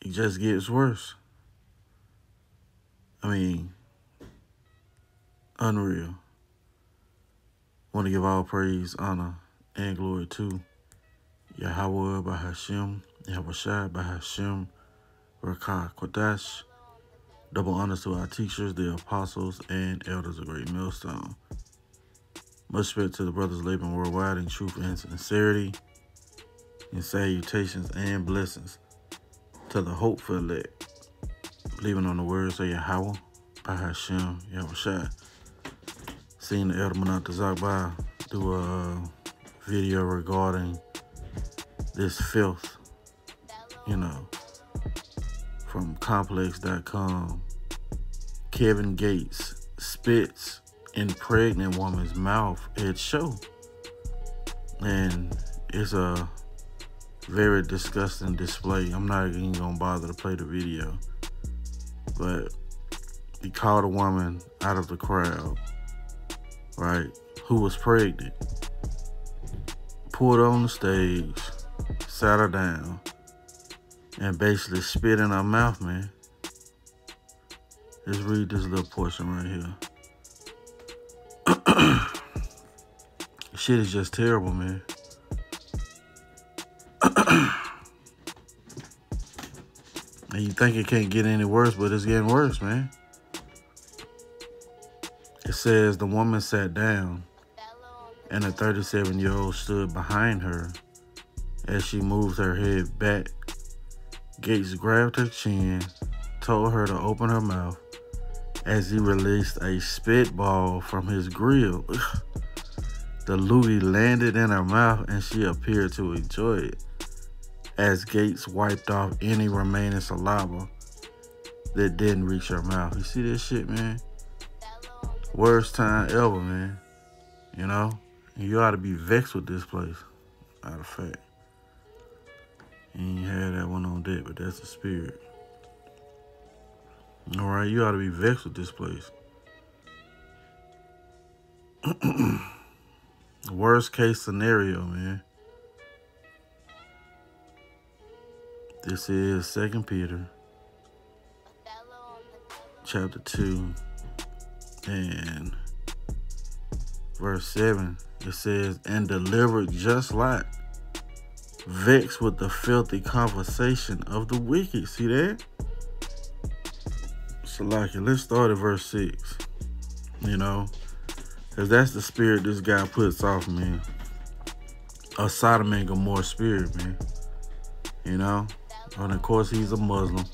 it just gets worse. I mean, unreal. Want to give all praise, honor, and glory to Yahawah by Hashem, Yahawashi by Hashem, Rawchaa, Qadash. Double honors to our teachers, the apostles, and elders of Great Millstone. Much respect to the brothers laboring worldwide in truth and sincerity, and salutations and blessings to the hopeful elect, believing on the words of Yahawah by Hashem, Yahawashi. Seeing the elder Manatazakba do a video regarding this filth, from complex.com. Kevin Gates spits in pregnant woman's mouth at show. And it's a very disgusting display. I'm not even gonna bother to play the video. But he called a woman out of the crowd, right, who was pregnant, pulled her on the stage, sat her down, and basically spit in her mouth, man. Let's read this little portion right here. Shit is just terrible, man. And you think it can't get any worse, but it's getting worse, man. It says the woman sat down and a 37-year-old stood behind her as she moved her head back. Gates grabbed her chin, told her to open her mouth as he released a spitball from his grill. The loogie landed in her mouth and she appeared to enjoy it as Gates wiped off any remaining saliva that didn't reach her mouth. You see this shit, man? Worst time ever, man. You ought to be vexed with this place, out of fact. You ain't had that one on deck, but that's the spirit. All right, you ought to be vexed with this place. Worst case scenario, man. This is 2 Peter, chapter 2, and verse 7. It says, and delivered just Lot, vexed with the filthy conversation of the wicked. See that? So, let's start at verse 6. Because that's the spirit this guy puts off, man. A Sodom and Gomorrah spirit, man. And of course, he's a Muslim.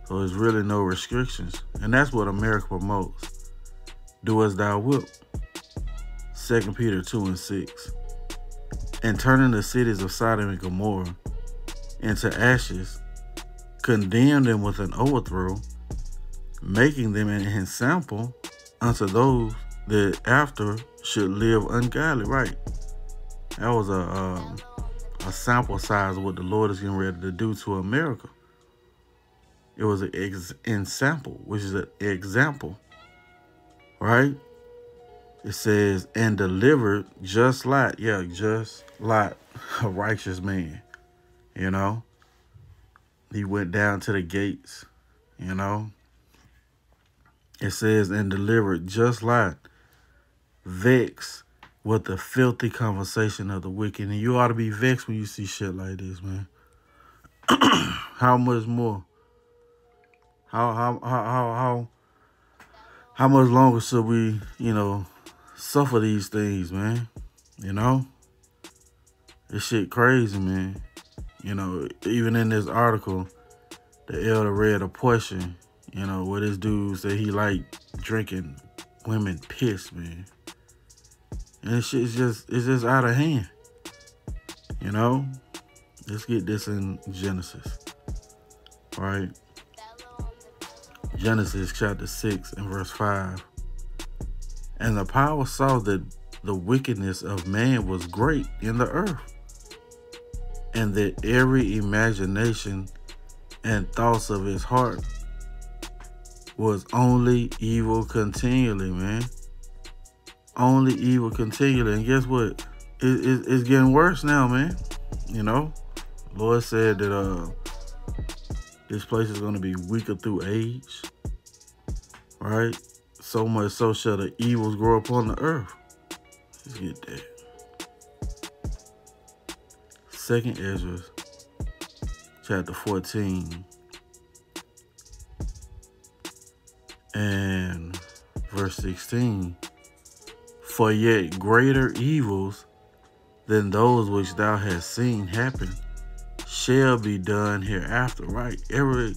So there's really no restrictions. And that's what America promotes. Do as thou wilt. 2 Peter 2 and 6. And turning the cities of Sodom and Gomorrah into ashes, condemn them with an overthrow, making them an example unto those that after should live ungodly. Right. That was a sample size of what the Lord is getting ready to do to America. It was an example, which is an example. Right? It says, and delivered just Lot. Yeah, just Lot, a righteous man. He went down to the gates. It says, and delivered just Lot, vexed with the filthy conversation of the wicked. And you ought to be vexed when you see shit like this, man. How much more? How much longer should we, suffer these things, man? This shit crazy, man. Even in this article, the elder read a portion, where this dude said he liked drinking women piss, man. And this shit is just out of hand. Let's get this in Genesis. Right? Genesis chapter 6 and verse 5. And the power saw that the wickedness of man was great in the earth, and that every imagination and thoughts of his heart was only evil continually, man. Only evil continually. And guess what? It's getting worse now, man. Lord said that This place is going to be weaker through age, right? So much so shall the evils grow upon the earth. Let's get that. 2nd Ezra, chapter 14, and verse 16. For yet greater evils than those which thou hast seen happen shall be done hereafter, right? Every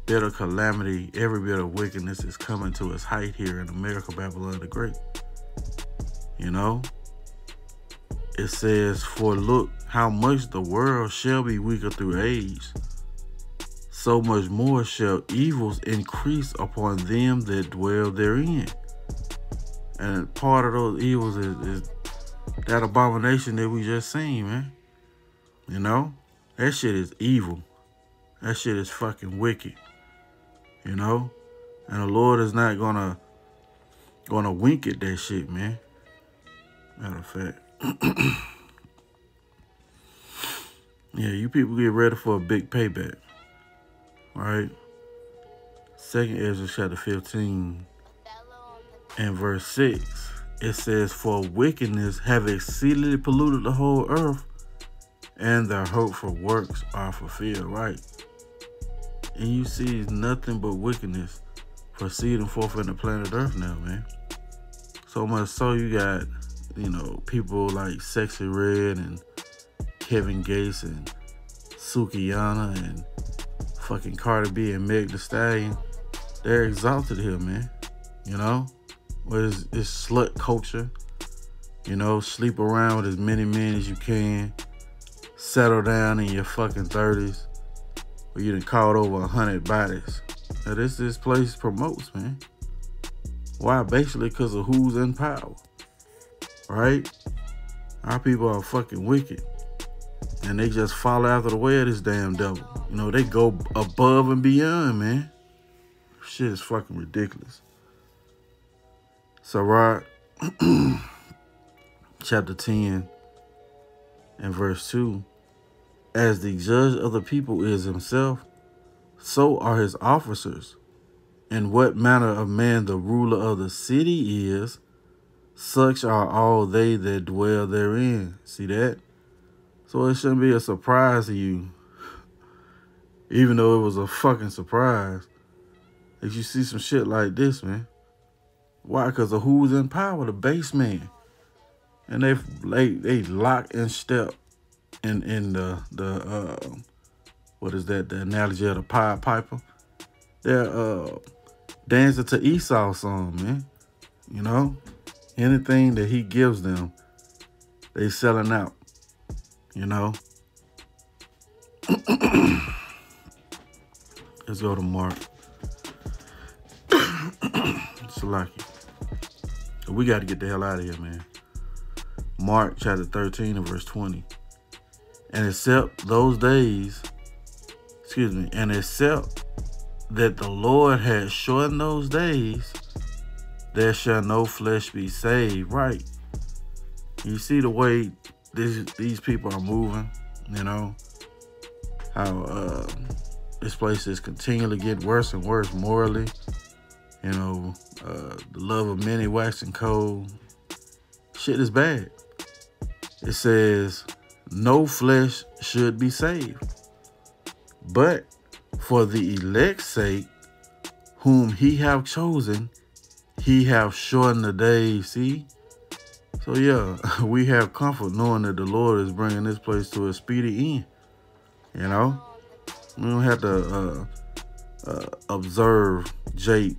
bit of calamity, every bit of wickedness is coming to its height here in America, Babylon the Great. You know? It says, for look how much the world shall be weaker through age, so much more shall evils increase upon them that dwell therein. And part of those evils is that abomination that we just seen, man. You know? That shit is evil. That shit is fucking wicked. You know? And the Lord is not gonna wink at that shit, man. Matter of fact. Yeah, you people get ready for a big payback. Right? 2nd Ezra chapter 15 and verse 6. It says, for wickedness have exceedingly polluted the whole earth, and their hopeful works are fulfilled, right? And you see nothing but wickedness proceeding forth in the planet Earth now, man. So much so you got, you know, people like Sexy Red and Kevin Gates and Sukiyana and fucking Cardi B and Meg Thee Stallion. They're exalted here, man. You know? With this slut culture. You know, sleep around with as many men as you can. Settle down in your fucking 30s. Where you done caught over 100 bodies. Now this place promotes, man. Why? Basically because of who's in power. Right? Our people are fucking wicked. And they just follow after the way of this damn devil. You know, they go above and beyond, man. Shit is fucking ridiculous. So, right, chapter 10 and verse 2. As the judge of the people is himself, so are his officers. And what manner of man the ruler of the city is, such are all they that dwell therein. See that? So it shouldn't be a surprise to you, even though it was a fucking surprise, that you see some shit like this, man. Why? Because of who's in power, the base man. And they lock and step in the what is that? The analogy of the Pied Piper. They're dancing to Esau's song, man. You know, anything that he gives them, they selling out. You know. Let's go to Mark. Salaki. We got to get the hell out of here, man. Mark chapter 13 and verse 20. And except those days, and except that the Lord had shortened those days, there shall no flesh be saved. Right. You see the way these people are moving, you know, how this place is continually getting worse and worse morally. You know, the love of many waxing cold. Shit is bad. It says, no flesh should be saved. But for the elect's sake, whom he have chosen, he have shortened the days. See? So yeah, we have comfort knowing that the Lord is bringing this place to a speedy end. You know? We don't have to observe Jake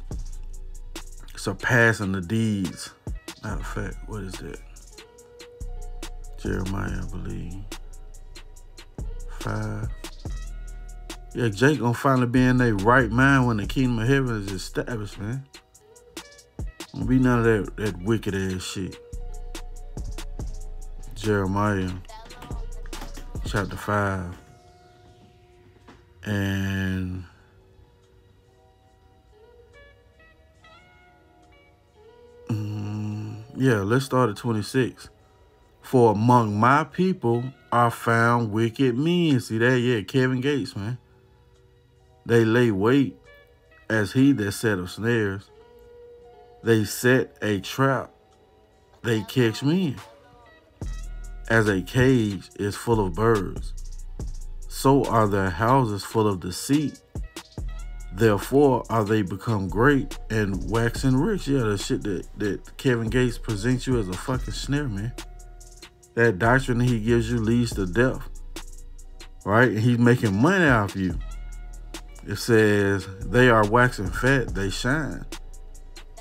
surpassing the deeds. Matter of fact, what is that? Jeremiah, I believe. 5. Yeah, Jake gonna finally be in their right mind when the kingdom of heaven is established, man. Won't be none of that wicked ass shit. Jeremiah chapter 5. And yeah, let's start at 26. For among my people are found wicked men. See that? Yeah, Kevin Gates, man. They lay wait as he that setteth snares. They set a trap, they catch men. As a cage is full of birds, so are their houses full of deceit. Therefore are they become great and waxing rich. Yeah, the shit that Kevin Gates presents you as a fucking snare, man. That doctrine that he gives you leads to death, right? And he's making money off you. It says, they are waxing fat, they shine.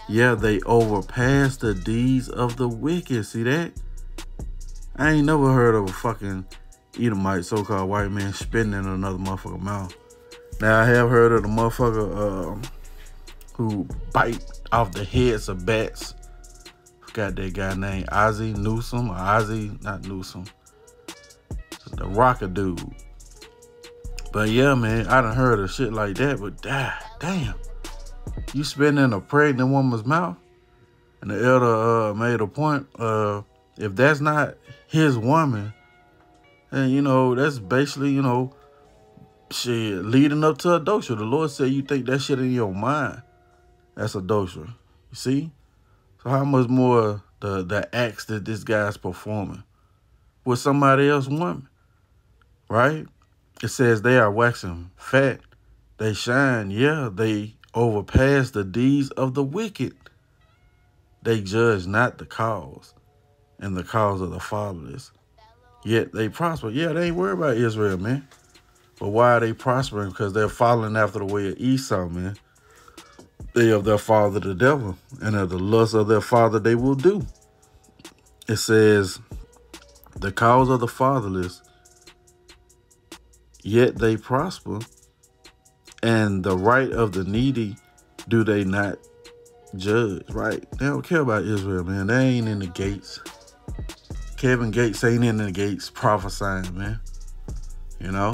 Yeah, they overpass the deeds of the wicked. See that? I ain't never heard of a fucking Edomite, so-called white man, spitting in another motherfucker's mouth. Now, I have heard of the motherfucker who bite off the heads of bats. Forgot that guy named Ozzy Newsome, or Ozzy, not Newsome. The rocker dude. But yeah, man, I done heard of shit like that, but damn. You spitting in a pregnant woman's mouth? And the elder made a point, if that's not his woman, then, you know, that's basically, you know, shit, leading up to adultery. The Lord said you think that shit in your mind, that's adultery. You see? So how much more the acts that this guy's performing with somebody else's woman, right? It says they are waxing fat, they shine, yeah, they overpass the deeds of the wicked. They judge not the cause, and the cause of the fatherless. Yet they prosper. Yeah, they ain't worried about Israel, man. But why are they prospering? Because they're following after the way of Esau, man. They of their father the devil, and of the lust of their father they will do. It says, the cause of the fatherless, yet they prosper, and the right of the needy do they not judge, right? They don't care about Israel, man. They ain't in the gates. Kevin Gates ain't in the gates prophesying, man. You know?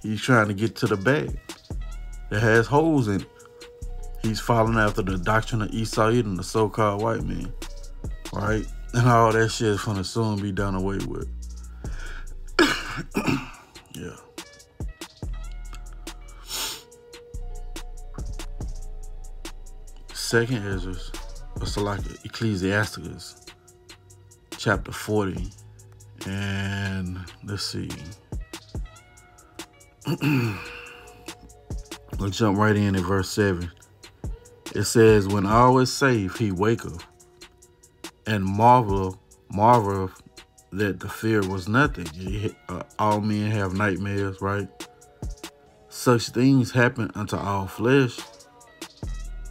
He's trying to get to the bag that has holes in it. He's following after the doctrine of Esau Edom, the so-called white man, right? And all that shit is gonna soon be done away with. Yeah. Second Ezra, it's like Ecclesiasticus, chapter 40, and let's see. We'll jump right in at verse 7. It says, when all is safe, he waketh, and marveleth that the fear was nothing. All men have nightmares, right? Such things happen unto all flesh,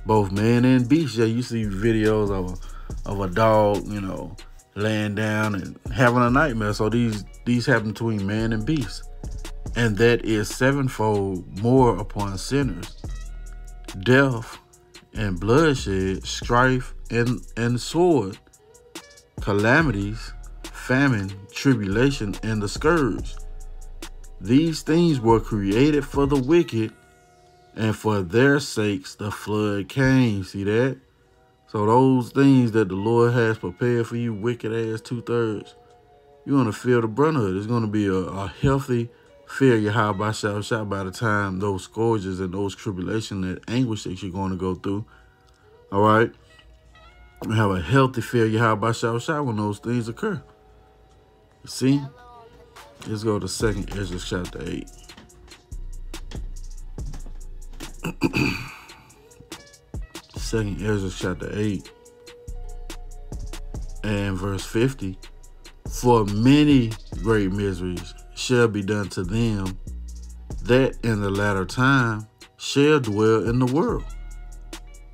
both man and beast. Yeah, you see videos of a dog, you know, laying down and having a nightmare. So these happen between man and beast. And that is sevenfold more upon sinners. Death and bloodshed, strife and sword, calamities, famine, tribulation, and the scourge. These things were created for the wicked, and for their sakes the flood came. See that? So those things that the Lord has prepared for you, wicked ass 2/3, you're going to feel the brunt of it. It's going to be a healthy fear Yahawashi by the time those scourges and those tribulation and anguish that you're going to go through. All right? You have a healthy fear Yahawashi when those things occur. You see? Let's go to 2nd Ezra chapter 8. Second Ezra chapter 8 and verse 50. For many great miseries shall be done to them that in the latter time shall dwell in the world,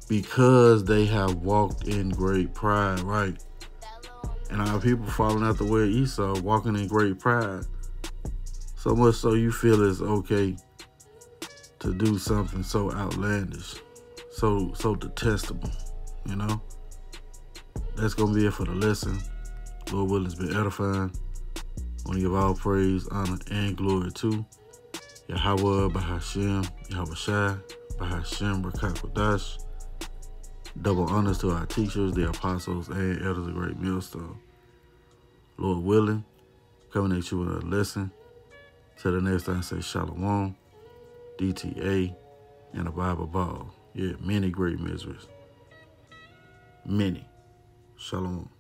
because they have walked in great pride, right? And our people following after where Esau, walking in great pride. So much so you feel it's okay to do something so outlandish, so detestable, you know? That's going to be it for the lesson. Lord willing, it's been edifying. I want to give all praise, honor, and glory to Yahawah, Bahashem, Yahawashi, Bahashem, Qadash. Double honors to our teachers, the apostles, and elders of Great Millstone. Lord willing, coming at you with a lesson. Till the next time, say Shalom. DTA, and a Bible ball. Yeah, many great miseries. Many. Shalom.